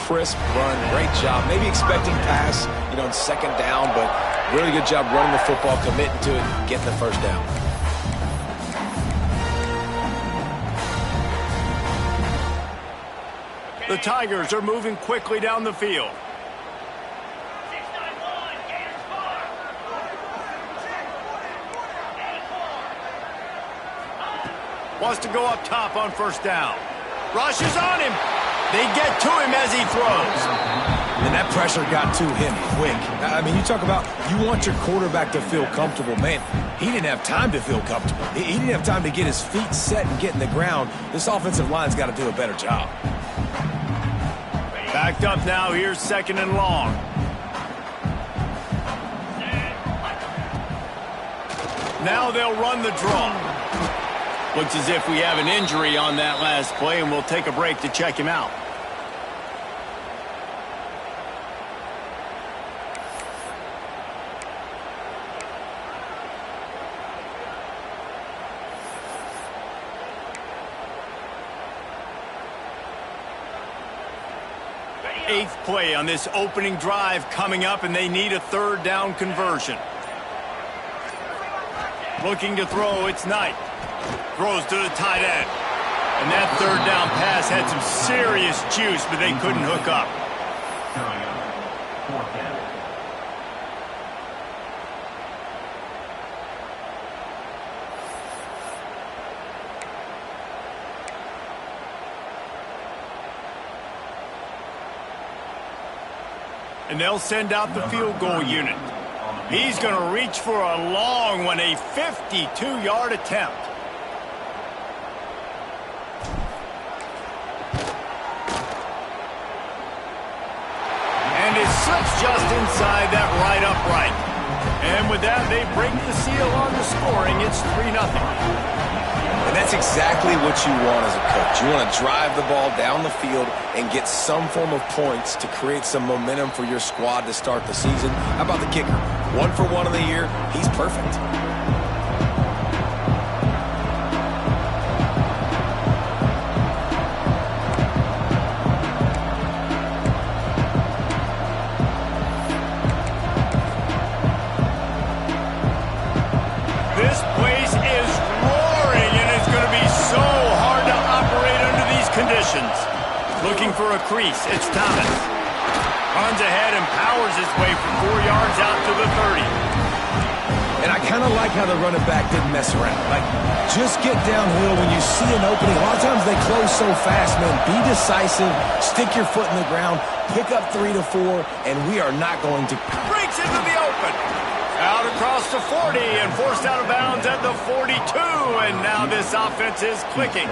crisp run. Great job. Maybe expecting pass, in second down, but really good job running the football, committing to it, and getting the first down. The Tigers are moving quickly down the field. Wants to go up top on first down. Rushes on him. They get to him as he throws. And that pressure got to him quick. I mean, you talk about you want your quarterback to feel comfortable. Man, he didn't have time to feel comfortable. He didn't have time to get his feet set and get in the ground. This offensive line's got to do a better job. Backed up now. Here's second and long. Now they'll run the draw. Looks as if we have an injury on that last play, and we'll take a break to check him out. Eighth play on this opening drive coming up, and they need a third down conversion. Looking to throw, it's Knight. Throws to the tight end. And that third down pass had some serious juice, but they couldn't hook up. And they'll send out the field goal unit. He's going to reach for a long one, a 52-yard attempt. And it slips just inside that right upright. And with that, they break the seal on the scoring. It's 3-0. And that's exactly what you want as a coach. You want to drive the ball down the field and get some form of points to create some momentum for your squad to start the season. How about the kicker? 1 for 1 of the year. He's perfect. This place is roaring, and it's going to be so hard to operate under these conditions. Looking for a crease, it's Thomas. Runs ahead and powers his way for 4 yards out to the 30. And I kind of like how the running back didn't mess around. Like, just get downhill when you see an opening. A lot of times they close so fast, man. Be decisive, stick your foot in the ground, pick up 3 to 4, and we are not going to... Breaks into the open. Out across the 40 and forced out of bounds at the 42. And now this offense is clicking.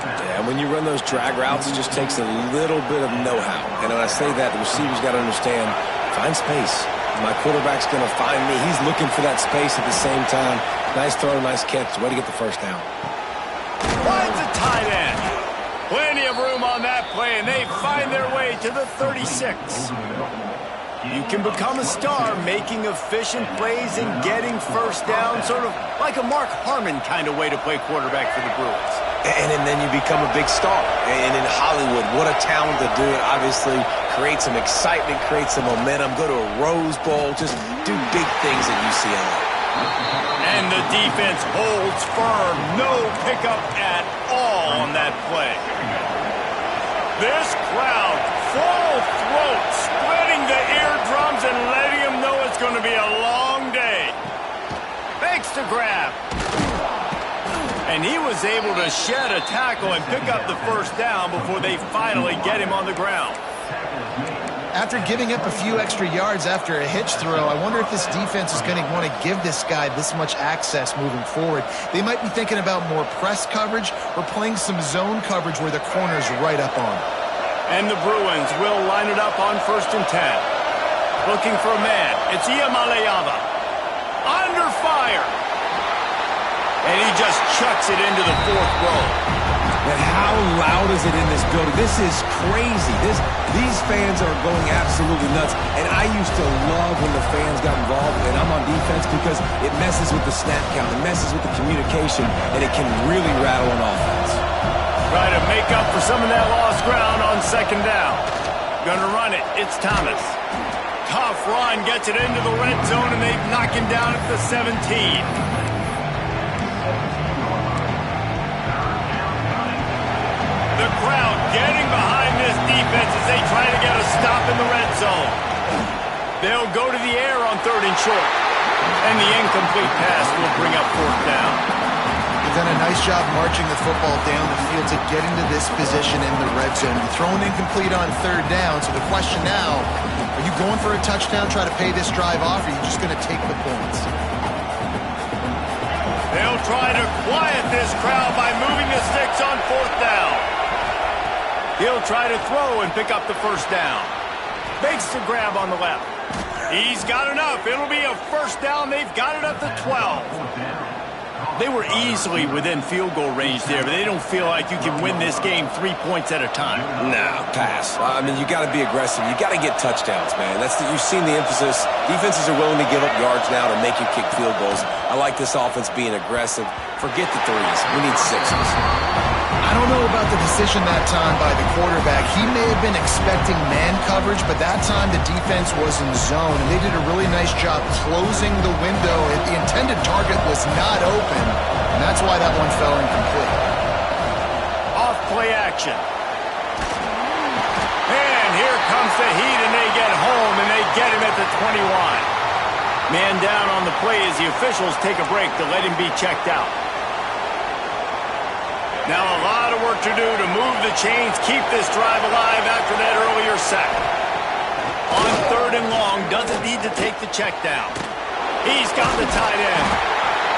Yeah, when you run those drag routes, it just takes a little bit of know-how. And when I say that, the receiver's got to understand, find space. My quarterback's going to find me. He's looking for that space at the same time. Nice throw, nice catch. Way to get the first down. Finds a tight end. Plenty of room on that play, and they find their way to the 36. You can become a star making efficient plays and getting first down, sort of like a Mark Harmon kind of way to play quarterback for the Bruins. And then you become a big star. And in Hollywood, what a talent to do it. Obviously, create some excitement, create some momentum, go to a Rose Bowl, just do big things at UCLA. And the defense holds firm. No pickup at all on that play. This crowd, full throat, splitting the eardrums and letting them know it's going to be a long day. Fakes to grab. And he was able to shed a tackle and pick up the first down before they finally get him on the ground. After giving up a few extra yards after a hitch throw, I wonder if this defense is going to want to give this guy this much access moving forward. They might be thinking about more press coverage or playing some zone coverage where the corner's right up on. And the Bruins will line it up on 1st and 10. Looking for a man. It's Iamaleava. Under fire. And he just chucks it into the 4th row. And how loud is it in this building? This is crazy. These fans are going absolutely nuts. And I used to love when the fans got involved, and I'm on defense, because it messes with the snap count, it messes with the communication, and it can really rattle an offense. Try to make up for some of that lost ground on second down. Gonna run it. It's Thomas. Tough run, gets it into the red zone, and they knock him down at the 17. The crowd getting behind this defense as they try to get a stop in the red zone. They'll go to the air on 3rd and short. And the incomplete pass will bring up 4th down. They've done a nice job marching the football down the field to get into this position in the red zone. You're throwing incomplete on 3rd down, so the question now, are you going for a touchdown, try to pay this drive off, or are you just going to take the points? They'll try to quiet this crowd by moving the sticks on 4th down. He'll try to throw and pick up the 1st down. Makes the grab on the left. He's got enough. It'll be a 1st down. They've got it at the 12. They were easily within field goal range there, but they don't feel like you can win this game 3 points at a time. No, pass. I mean, you got to be aggressive. You got to get touchdowns, man. You've seen the emphasis. Defenses are willing to give up yards now to make you kick field goals. I like this offense being aggressive. Forget the 3s. We need 6s. I don't know about the decision that time by the quarterback. He may have been expecting man coverage, but that time the defense was in zone, and they did a really nice job closing the window. The intended target was not open, and that's why that one fell incomplete. Off play action. And here comes the heat, and they get home, and they get him at the 21. Man down on the play as the officials take a break to let him be checked out. Now a lot of work to do to move the chains, keep this drive alive after that earlier sack. On 3rd and long, doesn't need to take the check down. He's got the tight end.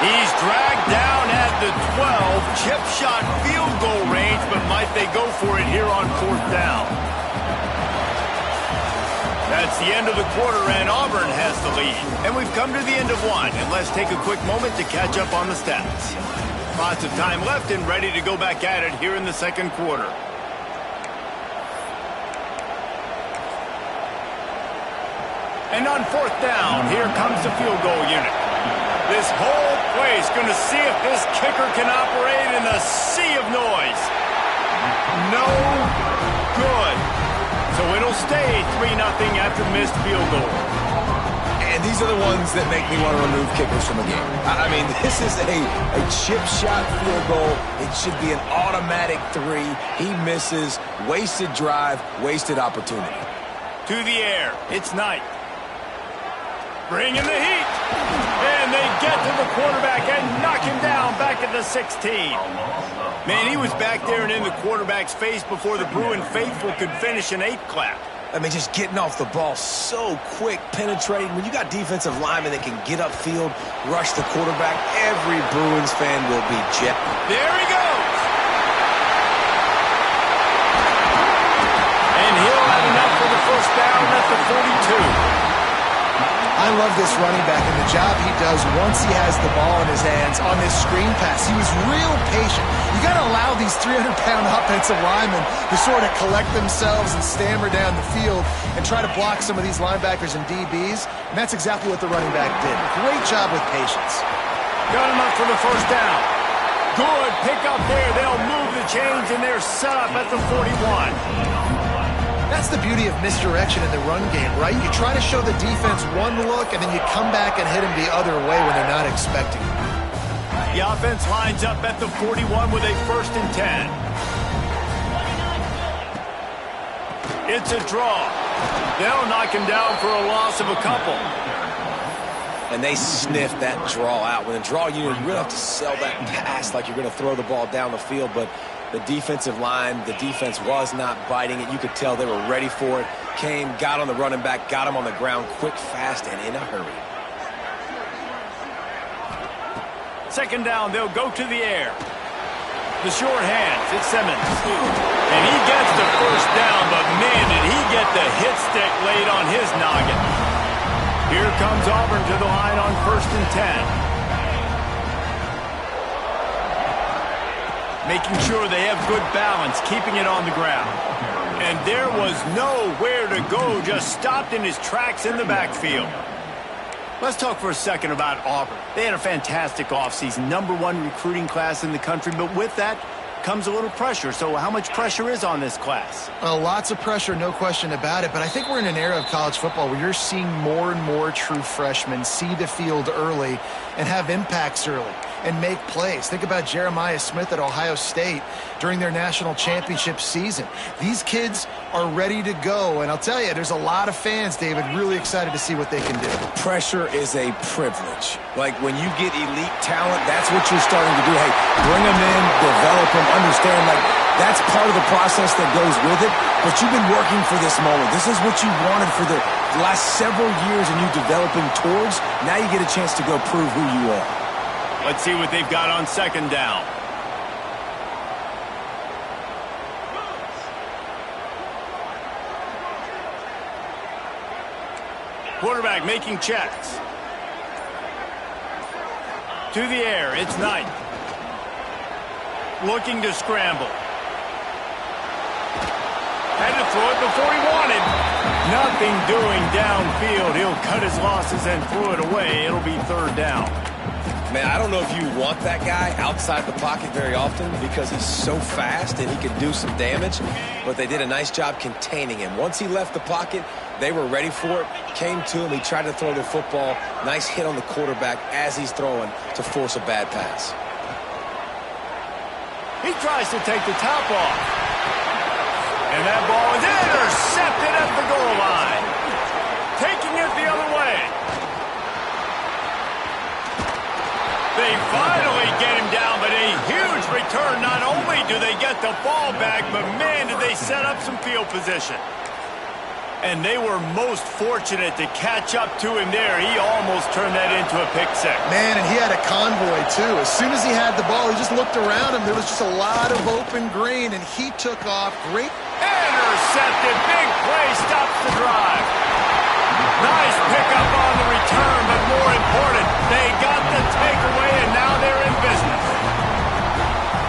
He's dragged down at the 12, chip shot field goal range, but might they go for it here on 4th down? That's the end of the quarter, and Auburn has the lead. And we've come to the end of one, and let's take a quick moment to catch up on the stats. Lots of time left and ready to go back at it here in the 2nd quarter. And on 4th down, here comes the field goal unit. This whole place going to see if this kicker can operate in a sea of noise. No good. So it'll stay 3-0 after missed field goal. And these are the ones that make me want to remove kickers from a game. I mean, this is a chip shot field goal. It should be an automatic 3. He misses. Wasted drive, wasted opportunity. To the air. It's Knight. Bringing the heat. And they get to the quarterback and knock him down back at the 16. Man, he was back there and in the quarterback's face before the Bruin faithful could finish an 8 clap. I mean, just getting off the ball so quick, penetrating. When you got defensive linemen that can get upfield, rush the quarterback, every Bruins fan will be jet. There he goes. And he'll have enough for the 1st down at the 42. I love this running back and the job he does once he has the ball in his hands on this screen pass. He was real patient. You got to allow these 300-pound offensive linemen to sort of collect themselves and stammer down the field and try to block some of these linebackers and DBs. And that's exactly what the running back did. Great job with patience. Got him up for the 1st down. Good pick up there. They'll move the chains and they're set up at the 41. That's the beauty of misdirection in the run game, right? You try to show the defense one look, and then you come back and hit them the other way when they're not expecting it. The offense lines up at the 41 with a 1st and 10. It's a draw. They'll knock him down for a loss of a couple. And they sniff that draw out. When a draw unit, you really have to sell that pass like you're going to throw the ball down the field, but the defensive line, the defense was not biting it. You could tell they were ready for it. Came, got on the running back, got him on the ground quick, fast, and in a hurry. 2nd down, they'll go to the air. The short hands, it's Simmons. And he gets the 1st down, but man, did he get the hit stick laid on his noggin. Here comes Auburn to the line on 1st and 10. Making sure they have good balance, keeping it on the ground. And there was nowhere to go, just stopped in his tracks in the backfield. Let's talk for a second about Auburn. They had a fantastic offseason, #1 recruiting class in the country, but with that, comes a little pressure. So how much pressure is on this class? Well, lots of pressure, no question about it. But I think we're in an era of college football where you're seeing more and more true freshmen see the field early and have impacts early and make plays. Think about Jeremiah Smith at Ohio State during their national championship season. These kids are ready to go, and I'll tell you, there's a lot of fans, David, really excited to see what they can do. Pressure is a privilege. Like when you get elite talent, that's what you're starting to do. Hey, bring them in, develop them, understand, like that's part of the process that goes with it, but you've been working for this moment. This is what you wanted for the last several years and you developing towards. Now you get a chance to go prove who you are. Let's see what they've got on second down. Quarterback making checks. To the air, it's Knight. Looking to scramble. Had to throw it before he wanted. Nothing doing downfield. He'll cut his losses and throw it away. It'll be third down. Man, I don't know if you want that guy outside the pocket very often because he's so fast and he can do some damage, but they did a nice job containing him. Once he left the pocket, they were ready for it, came to him, he tried to throw the football. Nice hit on the quarterback as he's throwing to force a bad pass. He tries to take the top off. And that ball is intercepted at the goal line. Taking it the other way. They finally get him down, but a huge return. Not only do they get the ball back, but man, did they set up some field position. And they were most fortunate to catch up to him there. He almost turned that into a pick six. Man, and he had a convoy, too. As soon as he had the ball, he just looked around him. There was just a lot of open green, and he took off. Great. Intercepted. Big play stops the drive. Nice pickup on the return, but more important, they got the takeaway, and now they're in business.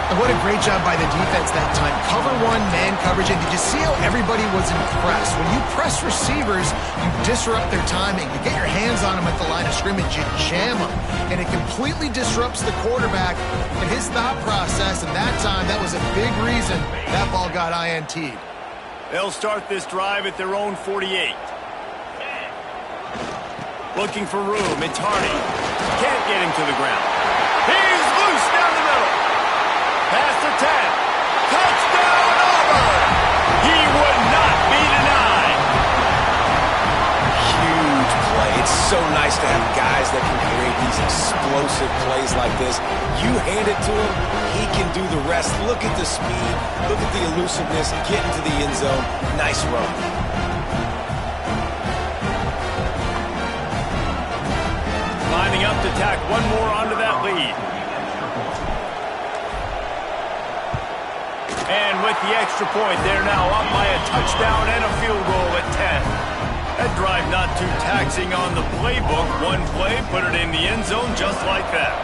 And what a great job by the defense that time. Cover one, man coverage, and did you see how everybody was impressed? When you press receivers, you disrupt their timing. You get your hands on them at the line of scrimmage, you jam them, and it completely disrupts the quarterback and his thought process, and that time, that was a big reason that ball got INT'd. They'll start this drive at their own 48. Looking for room, it's Hardy. Can't get him to the ground. He's loose down the middle. Past the 10. Touchdown, Auburn! He would not be denied. Huge play. It's so nice to have guys that can create these explosive plays like this. You hand it to him, he can do the rest. Look at the speed. Look at the elusiveness. Get into the end zone. Nice run. Lining up to tack one more onto that lead. And with the extra point, they're now up by a touchdown and a field goal at 10. That drive not too taxing on the playbook. One play, put it in the end zone just like that.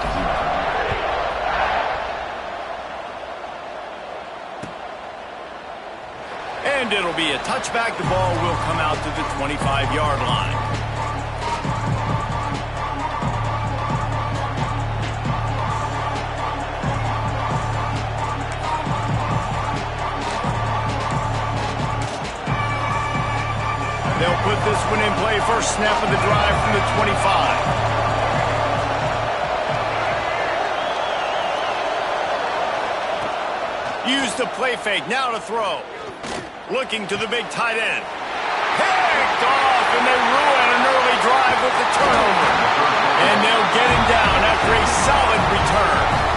And it'll be a touchback. The ball will come out to the 25-yard line. They'll put this one in play. First snap of the drive from the 25. Use the play fake. Now to throw. Looking to the big tight end. Picked off, and they ruin an early drive with the turnover. And they'll get him down after a solid return.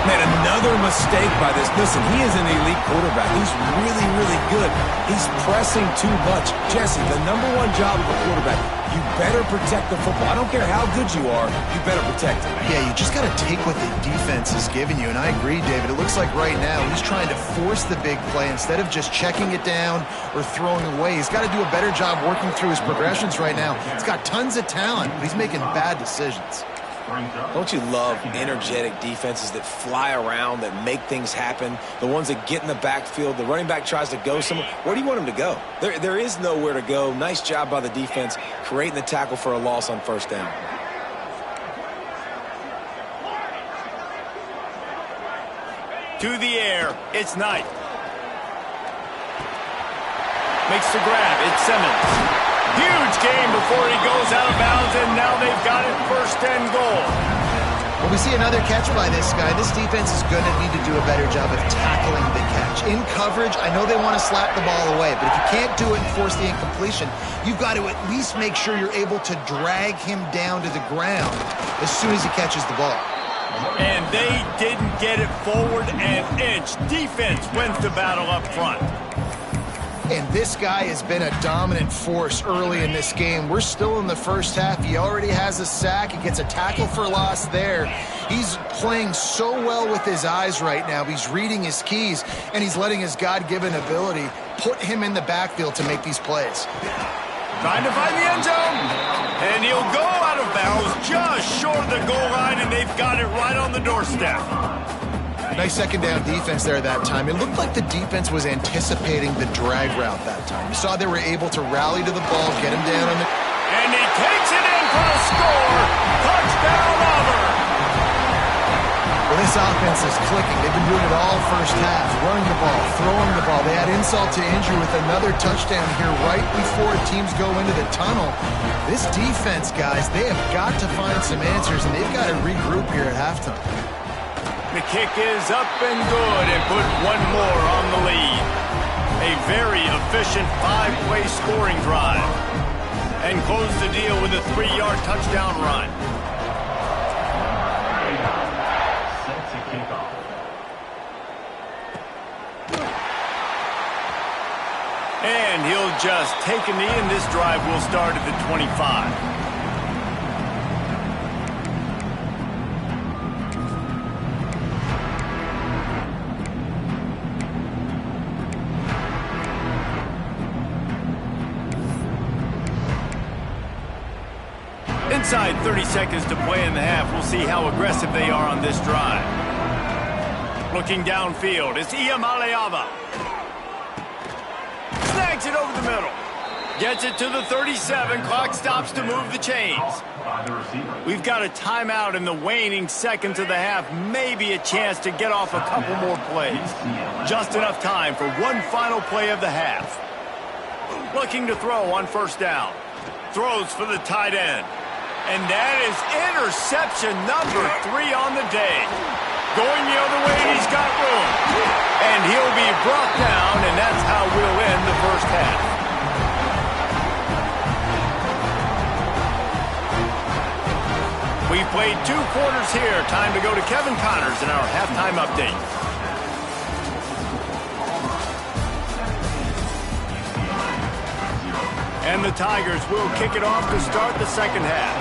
Man, another mistake by this. Listen, he is an elite quarterback. He's really, really good. He's pressing too much. Jesse, the number one job of a quarterback, you better protect the football. I don't care how good you are, you better protect it. Yeah, you just got to take what the defense is giving you, and I agree, David. It looks like right now he's trying to force the big play instead of just checking it down or throwing away. He's got to do a better job working through his progressions right now. He's got tons of talent, but he's making bad decisions. Don't you love energetic defenses that fly around, that make things happen, the ones that get in the backfield, the running back tries to go somewhere? Where do you want him to go? There is nowhere to go. Nice job by the defense, creating the tackle for a loss on first down. to the air. It's Knight. Makes the grab. It's Simmons. Huge game before he goes out of bounds, and now they've got it 1st and goal. When we see another catch by this guy, this defense is going to need to do a better job of tackling the catch. In coverage, I know they want to slap the ball away, but if you can't do it and force the incompletion, you've got to at least make sure you're able to drag him down to the ground as soon as he catches the ball. And they didn't get it forward an inch. Defense wins the battle up front. And this guy has been a dominant force early in this game. We're still in the first half. He already has a sack. He gets a tackle for loss there. He's playing so well with his eyes right now. He's reading his keys, and he's letting his God-given ability put him in the backfield to make these plays. Trying to find the end zone. And he'll go out of bounds just short of the goal line, and they've got it right on the doorstep. Nice second down defense there that time. It looked like the defense was anticipating the drag route that time. You saw they were able to rally to the ball, get him down on the... And he takes it in for a score. Touchdown, Auburn. Well, this offense is clicking. They've been doing it all first half. Running the ball, throwing the ball. They had insult to injury with another touchdown here right before teams go into the tunnel. This defense, guys, they have got to find some answers, and they've got to regroup here at halftime. The kick is up and good and put one more on the lead. A very efficient 5-play scoring drive. And close the deal with a 3-yard touchdown run. And he'll just take a knee, and this drive will start at the 25. Inside 30 seconds to play in the half. We'll see how aggressive they are on this drive. Looking downfield, it's Ncaa. Snags it over the middle. Gets it to the 37. Clock stops to move the chains. We've got a timeout in the waning seconds of the half. Maybe a chance to get off a couple more plays. Just enough time for one final play of the half. Looking to throw on 1st down. Throws for the tight end. And that is interception number 3 on the day. Going the other way, he's got room. And he'll be brought down, and that's how we'll end the first half. We've played 2 quarters here. Time to go to Kevin Connors in our halftime update. And the Tigers will kick it off to start the second half.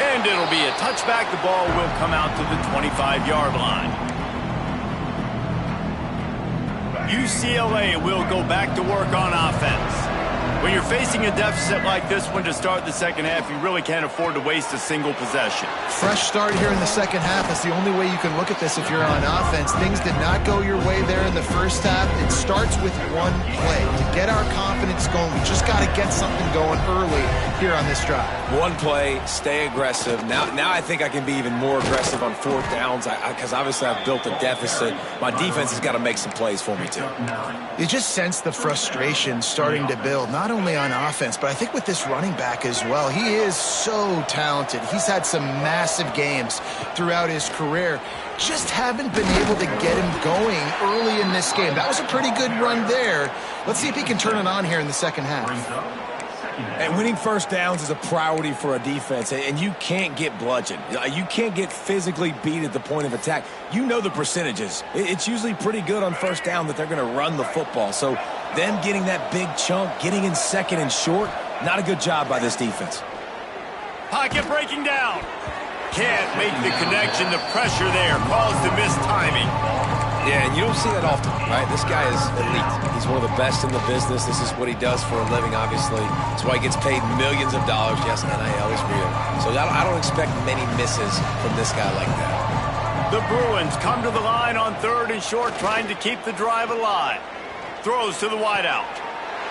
And it'll be a touchback. The ball will come out to the 25-yard line. UCLA will go back to work on offense. When you're facing a deficit like this one to start the second half, you really can't afford to waste a single possession. Fresh start here in the second half. That's the only way you can look at this if you're on offense. Things did not go your way there in the first half. It starts with one play. To get our confidence going, we just got to get something going early here on this drive. One play, stay aggressive. Now I think I can be even more aggressive on 4th downs because obviously I've built a deficit. My defense has got to make some plays for me too. You just sense the frustration starting to build, not only on offense, but I think with this running back as well. He is so talented. He's had some massive games throughout his career. Just haven't been able to get him going early in this game. That was a pretty good run there. Let's see if he can turn it on here in the second half. And winning 1st downs is a priority for a defense, and you can't get bludgeoned. You can't get physically beat at the point of attack. You know the percentages. It's usually pretty good on 1st down that they're going to run the football. So them getting that big chunk, getting in 2nd and short, not a good job by this defense. Pocket breaking down. Can't make the connection. The pressure there caused the missed timing. Yeah, and you don't see that often, right? This guy is elite. He's one of the best in the business. This is what he does for a living, obviously. That's why he gets paid millions of dollars. Yes, NIL is real. So I don't expect many misses from this guy like that. The Bruins come to the line on 3rd and short, trying to keep the drive alive. Throws to the wideout.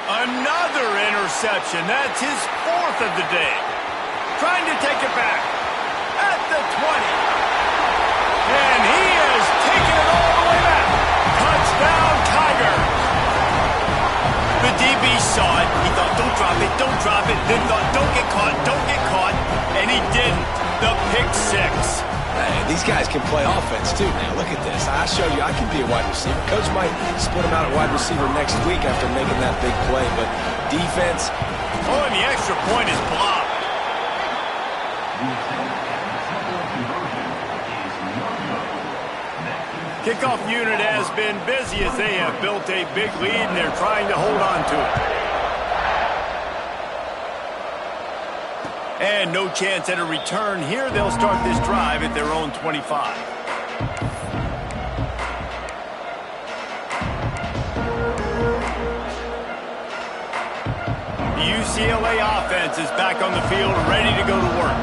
Another interception. That's his 4th of the day. trying to take it back. At the 20. And he has taken it all the way back. Touchdown, Tigers. The DB saw it. He thought, don't drop it, don't drop it. Then thought, don't get caught, don't get caught. And he didn't. The pick six. Hey, these guys can play offense, too, now. Look at this. I showed you I can be a wide receiver. Coach might split him out at wide receiver next week after making that big play, but defense. Oh, and the extra point is blocked. Kickoff unit has been busy as they have built a big lead, and they're trying to hold on to it. And no chance at a return here. They'll start this drive at their own 25. The UCLA offense is back on the field, ready to go to work.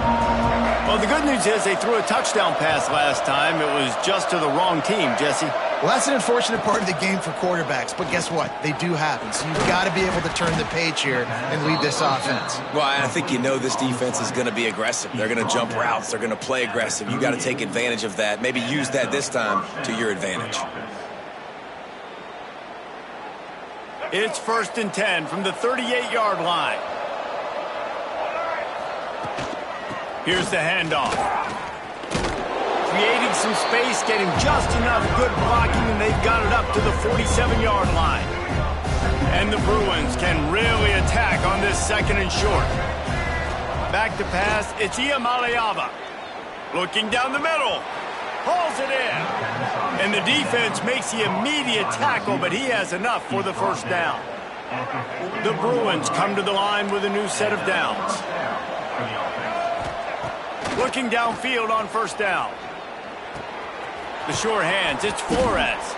Well, the good news is they threw a touchdown pass last time. It was just to the wrong team, Jesse. Well, that's an unfortunate part of the game for quarterbacks, but guess what? They do happen. So you've got to be able to turn the page here and lead this offense. Well, I think you know this defense is going to be aggressive. They're going to jump routes. They're going to play aggressive. You got to take advantage of that. Maybe use that this time to your advantage. It's 1st and 10 from the 38-yard line. Here's the handoff. Creating some space, getting just enough good blocking, and they've got it up to the 47-yard line. And the Bruins can really attack on this 2nd and short. Back to pass, it's Ncaa. Looking down the middle. Hauls it in. And the defense makes the immediate tackle, but he has enough for the 1st down. The Bruins come to the line with a new set of downs. Looking downfield on 1st down. The sure hands, it's Flores.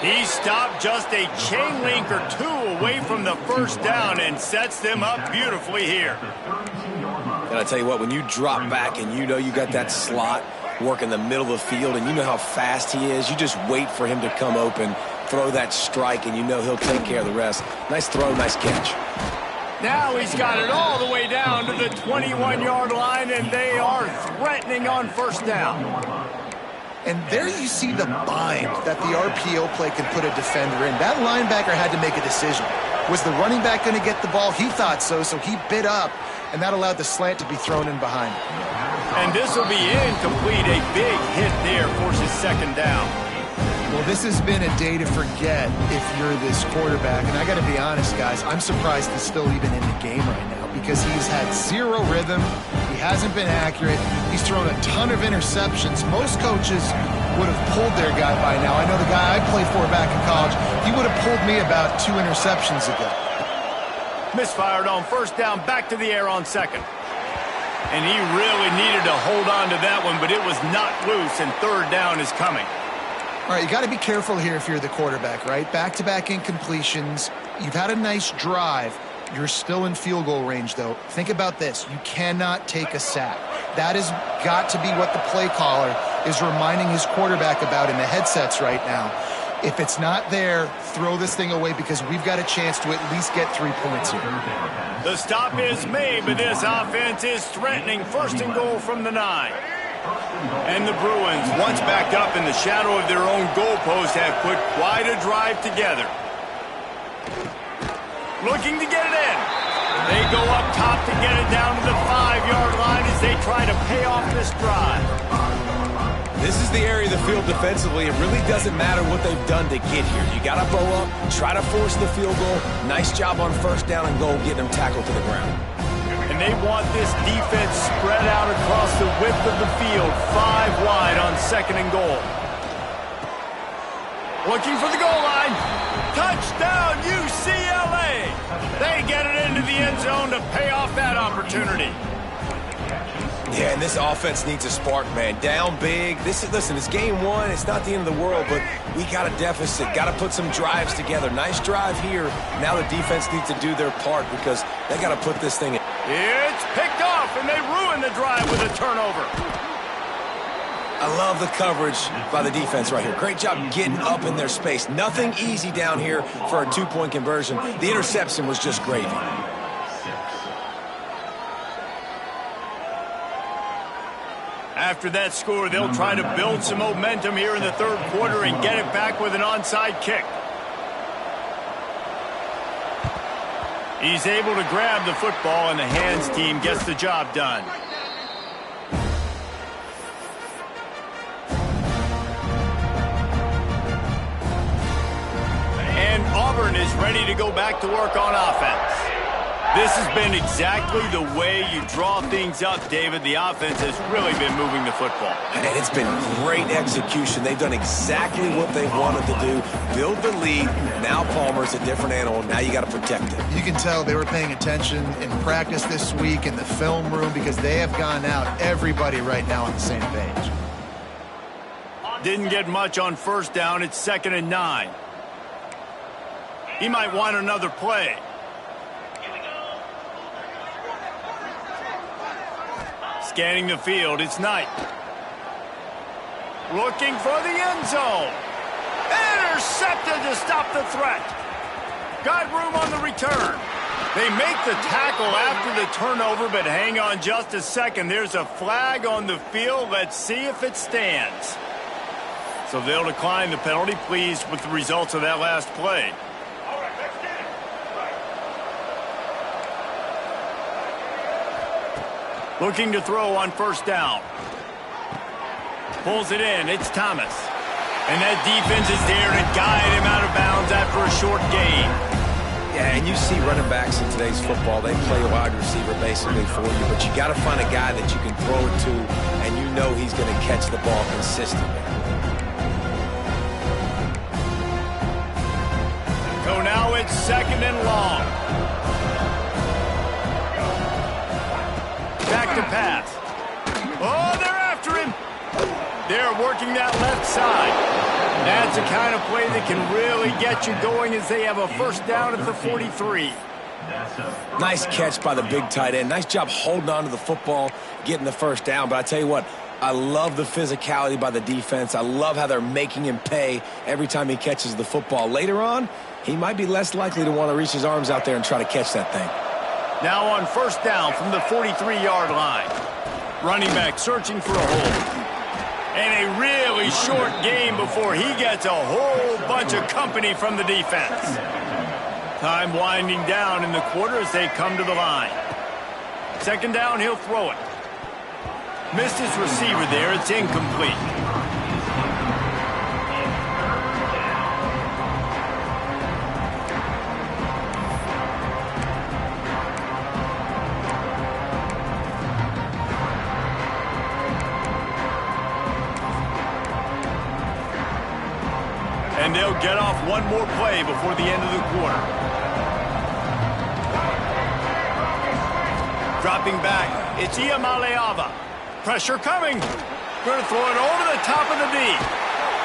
He stopped just a chain link or two away from the 1st down and sets them up beautifully here. And I tell you what, when you drop back and you know you got that slot work in the middle of the field and you know how fast he is, you just wait for him to come open, throw that strike, and you know he'll take care of the rest. Nice throw, nice catch. Now he's got it all the way down to the 21-yard line, and they are threatening on 1st down. And there you see the bind that the RPO play can put a defender in. That linebacker had to make a decision. Was the running back going to get the ball? He thought so, so he bit up, and that allowed the slant to be thrown in behind him. And this will be incomplete. A big hit there forces 2nd down. Well, this has been a day to forget if you're this quarterback. And I got to be honest, guys, I'm surprised he's still even in the game right now because he's had zero rhythm. He hasn't been accurate. He's thrown a ton of interceptions. Most coaches would have pulled their guy by now. I know the guy I played for back in college, he would have pulled me about 2 interceptions ago. Misfired on 1st down, back to the air on 2nd. And he really needed to hold on to that one, but it was not loose, and 3rd down is coming. All right, you got to be careful here if you're the quarterback, right? Back-to-back incompletions. You've had a nice drive. You're still in field goal range, though. Think about this. You cannot take a sack. That has got to be what the play caller is reminding his quarterback about in the headsets right now. If it's not there, throw this thing away because we've got a chance to at least get 3 points here. The stop is made, but this offense is threatening 1st and goal from the 9. And the Bruins, once backed up in the shadow of their own goalpost, have put quite a drive together. Looking to get it in. They go up top to get it down to the 5-yard line as they try to pay off this drive. This is the area of the field defensively. It really doesn't matter what they've done to get here. You got to bow up, try to force the field goal. Nice job on 1st down and goal, getting them tackled to the ground. And they want this defense spread out across the width of the field, 5 wide on 2nd and goal. Looking for the goal line. Touchdown, UCLA. They get it into the end zone to pay off that opportunity. Yeah, and this offense needs a spark, man. Down big. Listen, it's game 1. It's not the end of the world, but we got a deficit. Got to put some drives together. Nice drive here. Now the defense needs to do their part because they got to put this thing in. It's picked off, and they ruin the drive with a turnover. I love the coverage by the defense right here. Great job getting up in their space. Nothing easy down here for a 2-point conversion. The interception was just gravy. After that score, they'll try to build some momentum here in the third quarter and get it back with an onside kick. He's able to grab the football, and the hands team gets the job done. And Auburn is ready to go back to work on offense. This has been exactly the way you draw things up, David. The offense has really been moving the football. And it's been great execution. They've done exactly what they wanted to do. Build the lead. Now Palmer's a different animal. Now you got to protect him. You can tell they were paying attention in practice this week in the film room because they have gone out, everybody right now on the same page. Didn't get much on first down. It's 2nd and 9. He might want another play. Scanning the field, it's Knight. Looking for the end zone. Intercepted to stop the threat. Got room on the return. They make the tackle after the turnover, but hang on just a second. There's a flag on the field. Let's see if it stands. So they'll decline the penalty. Pleased with the results of that last play. Looking to throw on first down. Pulls it in. It's Thomas. And that defense is there to guide him out of bounds after a short gain. Yeah, and you see running backs in today's football, they play a wide receiver basically for you, but you got to find a guy that you can throw it to, and you know he's going to catch the ball consistently. So now it's 2nd and long. Back to pass. Oh, they're after him. They're working that left side. That's the kind of play that can really get you going as they have a first down at the 43. Nice catch by the big tight end. Nice job holding on to the football, getting the first down. But I tell you what, I love the physicality by the defense. I love how they're making him pay every time he catches the football. Later on, he might be less likely to want to reach his arms out there and try to catch that thing. Now on first down from the 43-yard line. Running back searching for a hole. And a really short game before he gets a whole bunch of company from the defense. Time winding down in the quarter as they come to the line. 2nd down, he'll throw it. Missed his receiver there. It's incomplete. And they'll get off one more play before the end of the quarter. Dropping back, it's Ncaa. Pressure coming. Going to throw it over the top of the knee.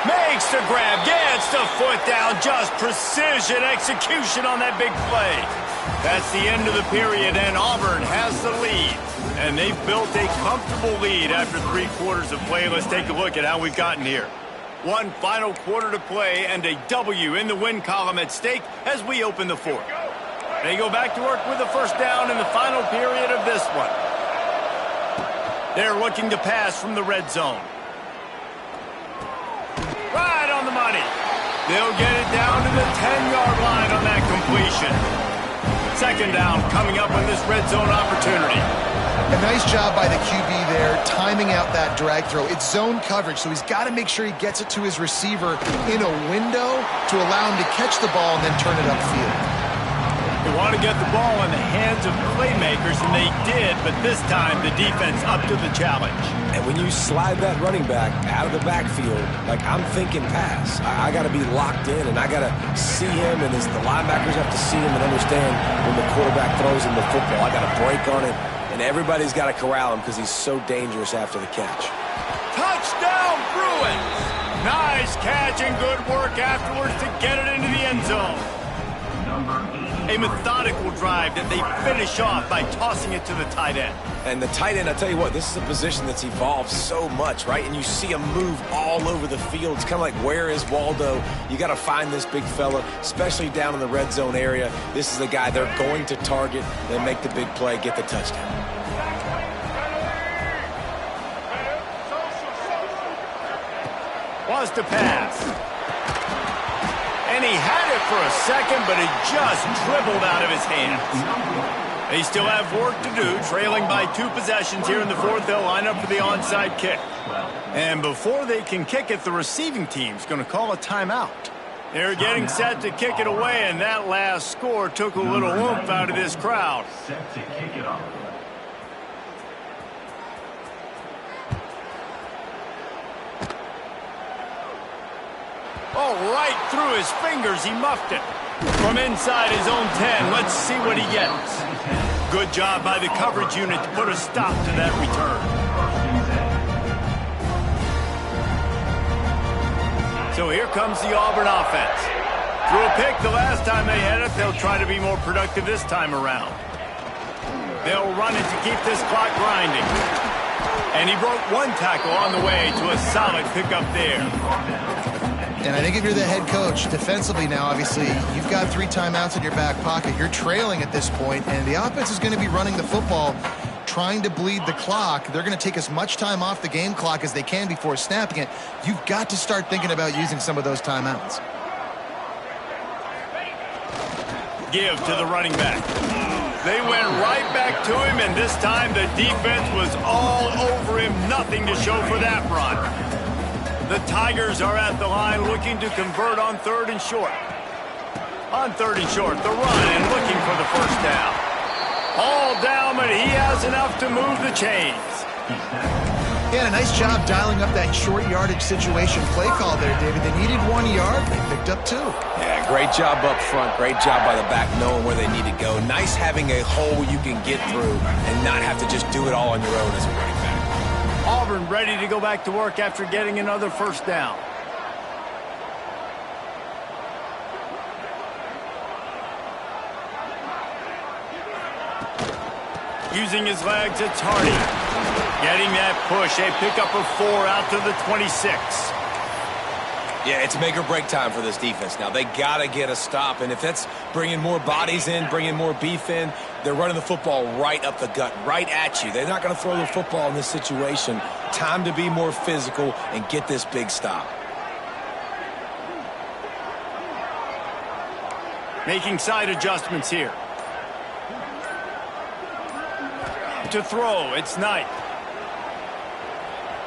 Makes the grab, gets the foot down. Just precision execution on that big play. That's the end of the period, and Auburn has the lead. And they've built a comfortable lead after 3 quarters of play. Let's take a look at how we've gotten here. One final quarter to play and a W in the win column at stake as we open the 4th. They go back to work with the first down in the final period of this one. They're looking to pass from the red zone. Right on the money. They'll get it down to the 10-yard line on that completion. 2nd down coming up on this red zone opportunity. A nice job by the QB there, timing out that drag throw. It's zone coverage, so he's got to make sure he gets it to his receiver in a window to allow him to catch the ball and then turn it upfield. They want to get the ball in the hands of playmakers, and they did, but this time the defense up to the challenge. And when you slide that running back out of the backfield, like I'm thinking pass, I got to be locked in, and I got to see him, and as the linebackers have to see him and understand when the quarterback throws him the football, I got to break on it. And everybody's got to corral him because he's so dangerous after the catch. Touchdown, Bruins! Nice catch and good work afterwards to get it into the end zone. A methodical drive that they finish off by tossing it to the tight end. And the tight end, I tell you what, this is a position that's evolved so much, right? And you see him move all over the field. It's kind of like, where is Waldo? You got to find this big fella, especially down in the red zone area. This is the guy they're going to target, then make the big play, get the touchdown. Wants to pass. And he had it for a second, but it just dribbled out of his hands. They still have work to do, trailing by 2 possessions here in the fourth. They'll line up for the onside kick. And before they can kick it, the receiving team's going to call a timeout. They're getting set to kick it away, and that last score took a little oomph out of this crowd. Set to kick it off. Oh, right through his fingers, he muffed it. From inside his own 10, let's see what he gets. Good job by the coverage unit to put a stop to that return. So here comes the Auburn offense. Threw a pick the last time they had it. They'll try to be more productive this time around. They'll run it to keep this clock grinding. And he broke 1 tackle on the way to a solid pickup there. And I think if you're the head coach, defensively now, obviously, you've got 3 timeouts in your back pocket. You're trailing at this point, and the offense is going to be running the football, trying to bleed the clock. They're going to take as much time off the game clock as they can before snapping it. You've got to start thinking about using some of those timeouts. Give to the running back. They went right back to him, and this time the defense was all over him. Nothing to show for that run. The Tigers are at the line looking to convert on 3rd and short. On 3rd and short, the run and looking for the first down. All down, but he has enough to move the chains. Yeah, a nice job dialing up that short yardage situation play call there, David. They needed 1 yard. They picked up 2. Yeah, great job up front. Great job by the back knowing where they need to go. Nice having a hole you can get through and not have to just do it all on your own as a running back. Auburn ready to go back to work after getting another first down. Using his legs, it's Hardy. Getting that push, a pickup of 4 out to the 26. Yeah, it's make or break time for this defense now. They got to get a stop, and if that's bringing more bodies in, bringing more beef in, they're running the football right up the gut, right at you. They're not going to throw the football in this situation. Time to be more physical and get this big stop. Making side adjustments here. To throw, it's Knight.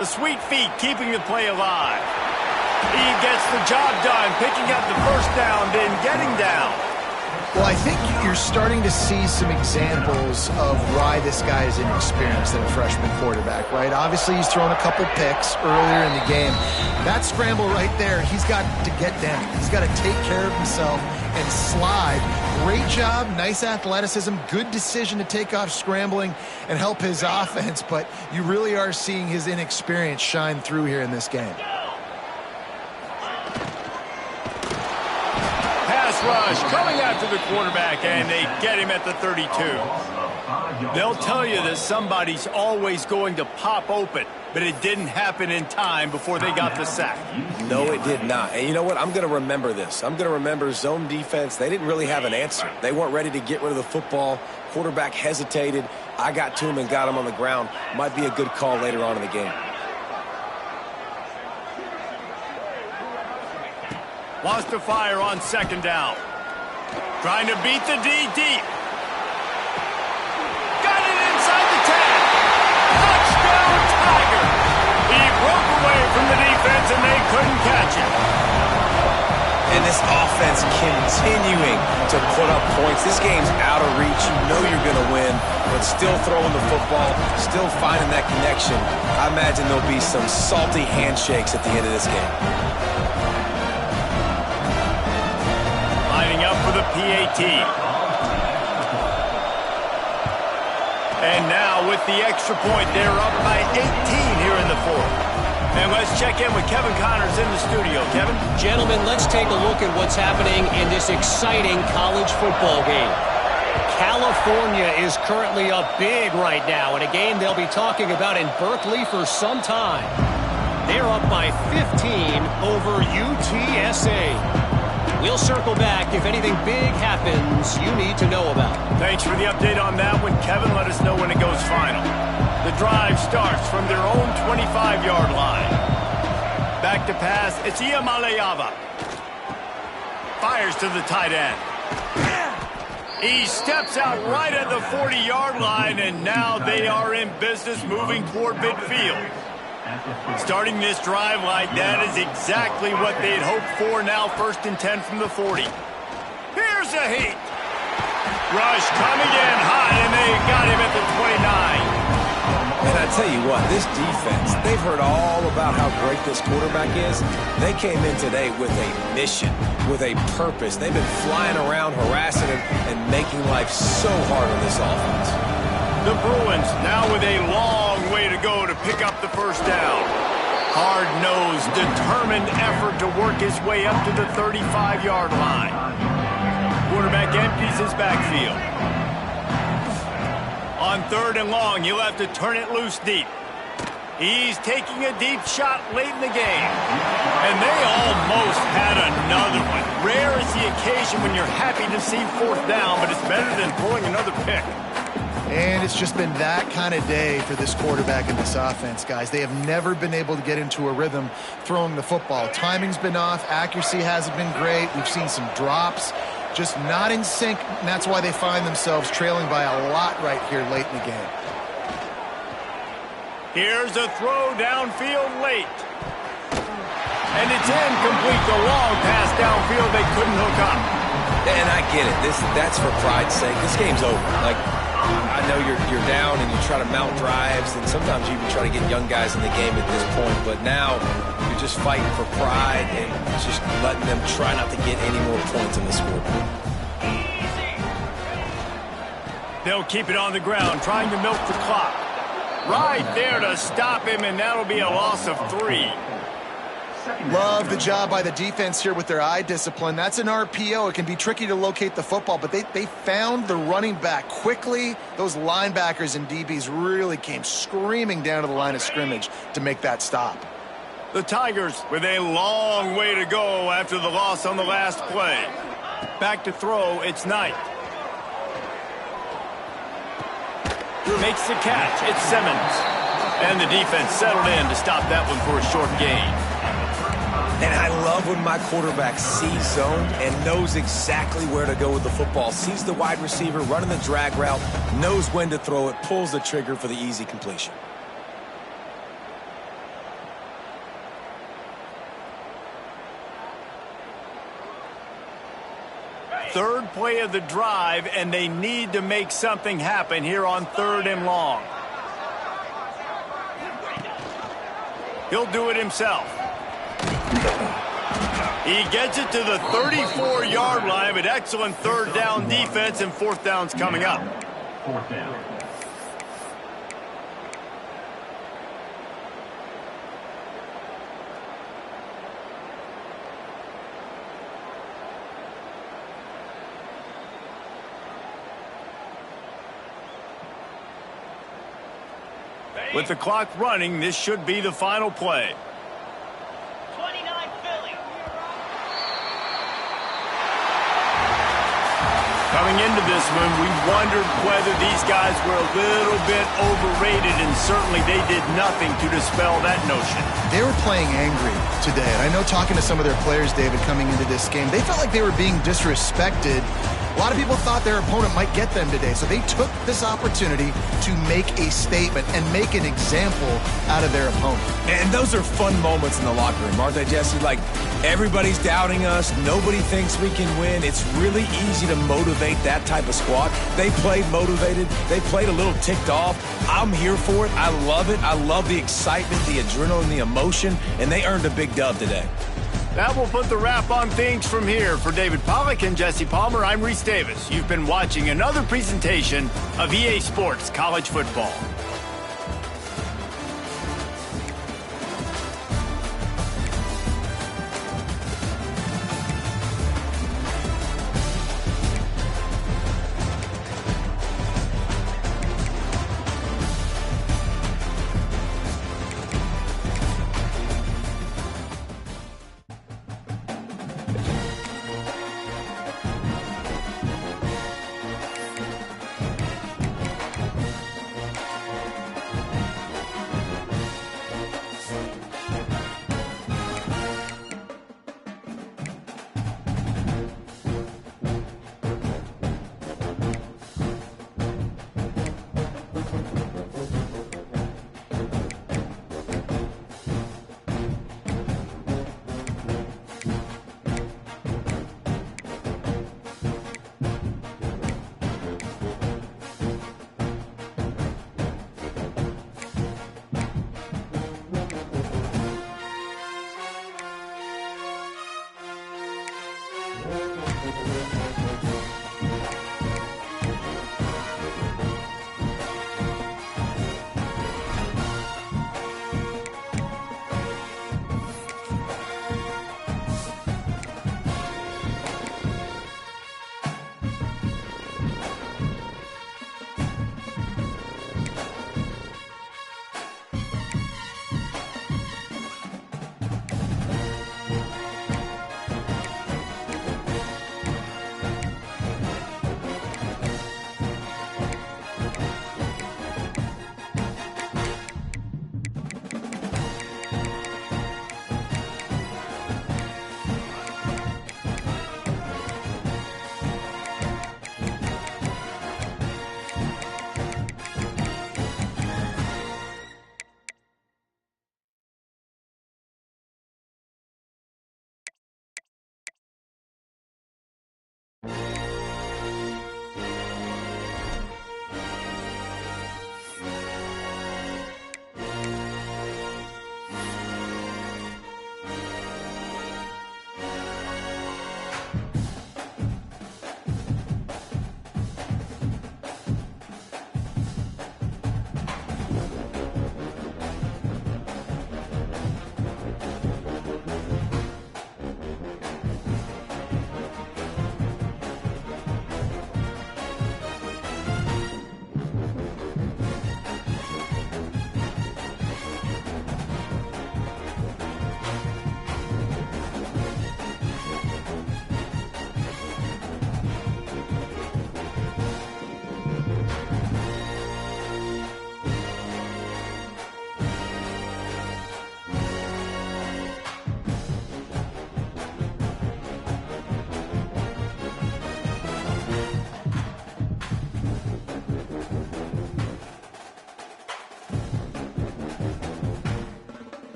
The sweet feet keeping the play alive. He gets the job done, picking up the first down, then getting down. Well, I think you're starting to see some examples of why this guy is inexperienced in a freshman quarterback, right? Obviously, he's thrown a couple picks earlier in the game. That scramble right there, he's got to get down. He's got to take care of himself and slide. Great job, nice athleticism, good decision to take off scrambling and help his offense, but you really are seeing his inexperience shine through here in this game. Rush coming after the quarterback, and they get him at the 32. They'll tell you that somebody's always going to pop open, but it didn't happen in time before they got the sack. No, it did not. And you know what? I'm going to remember this. I'm going to remember zone defense. They didn't really have an answer. They weren't ready to get rid of the football. Quarterback hesitated. I got to him and got him on the ground. Might be a good call later on in the game. Wants to fire on 2nd down. Trying to beat the D deep. Got it inside the 10. Touchdown, Tiger. He broke away from the defense and they couldn't catch him. And this offense continuing to put up points. This game's out of reach. You know you're going to win, but still throwing the football, still finding that connection. I imagine there'll be some salty handshakes at the end of this game. Lining up for the PAT. And now with the extra point, they're up by 18 here in the fourth. And let's check in with Kevin Connors in the studio. Kevin? Gentlemen, let's take a look at what's happening in this exciting college football game. California is currently up big right now in a game they'll be talking about in Berkeley for some time. They're up by 15 over UTSA. We'll circle back if anything big happens you need to know about. Thanks for the update on that one, Kevin. Let us know when it goes final. The drive starts from their own 25-yard line. Back to pass. It's Ncaa. Fires to the tight end. He steps out right at the 40-yard line, and now they are in business moving toward midfield. Starting this drive like that is exactly what they'd hoped for. Now 1st and 10 from the 40. Here's a heat. Rush coming in high, and they got him at the 29. And I tell you what, this defense, they've heard all about how great this quarterback is. They came in today with a mission, with a purpose. They've been flying around, harassing him, and making life so hard on this offense. The Bruins now with a long way to go to pick up the first down. Hard-nosed, determined effort to work his way up to the 35-yard line. Quarterback empties his backfield. On 3rd and long, he'll have to turn it loose deep. He's taking a deep shot late in the game. And they almost had another one. Rare is the occasion when you're happy to see 4th down, but it's better than throwing another pick. And it's just been that kind of day for this quarterback and this offense, guys. They have never been able to get into a rhythm throwing the football. Timing's been off. Accuracy hasn't been great. We've seen some drops. Just not in sync, and that's why they find themselves trailing by a lot right here late in the game. Here's a throw downfield late. And it's incomplete. The long pass downfield they couldn't hook up. And I get it. That's for pride's sake. This game's over. Like, I know you're down and you try to mount drives, and sometimes you even try to get young guys in the game at this point. But now you're just fighting for pride and just letting them try not to get any more points on the scoreboard. They'll keep it on the ground, trying to milk the clock. Right there to stop him, and that'll be a loss of 3. Love the job by the defense here with their eye discipline. That's an RPO. It can be tricky to locate the football, but they found the running back quickly. Those linebackers and DBs really came screaming down to the line of scrimmage to make that stop. The Tigers with a long way to go after the loss on the last play. Back to throw, it's Knight. Makes the catch, it's Simmons. And the defense settled in to stop that one for a short gain. And I love when my quarterback sees zone and knows exactly where to go with the football. Sees the wide receiver running the drag route, knows when to throw it, pulls the trigger for the easy completion. Third play of the drive, and they need to make something happen here on 3rd and long. He'll do it himself. He gets it to the 34-yard line, but excellent 3rd down defense, and 4th down's coming up. 4th down. With the clock running, this should be the final play. 29 Philly. Coming into this one, we wondered whether these guys were a little bit overrated, and certainly they did nothing to dispel that notion. They were playing angry today, and I know talking to some of their players, David, coming into this game, they felt like they were being disrespected. A lot of people thought their opponent might get them today, so they took this opportunity to make a statement and make an example out of their opponent. And those are fun moments in the locker room, aren't they, Jesse? Like, everybody's doubting us. Nobody thinks we can win. It's really easy to motivate that type of squad. They played motivated. They played a little ticked off. I'm here for it. I love it. I love the excitement, the adrenaline, the emotion, and they earned a big dub today. That will put the wrap on things from here. For David Pollack and Jesse Palmer, I'm Reese Davis. You've been watching another presentation of EA Sports College Football.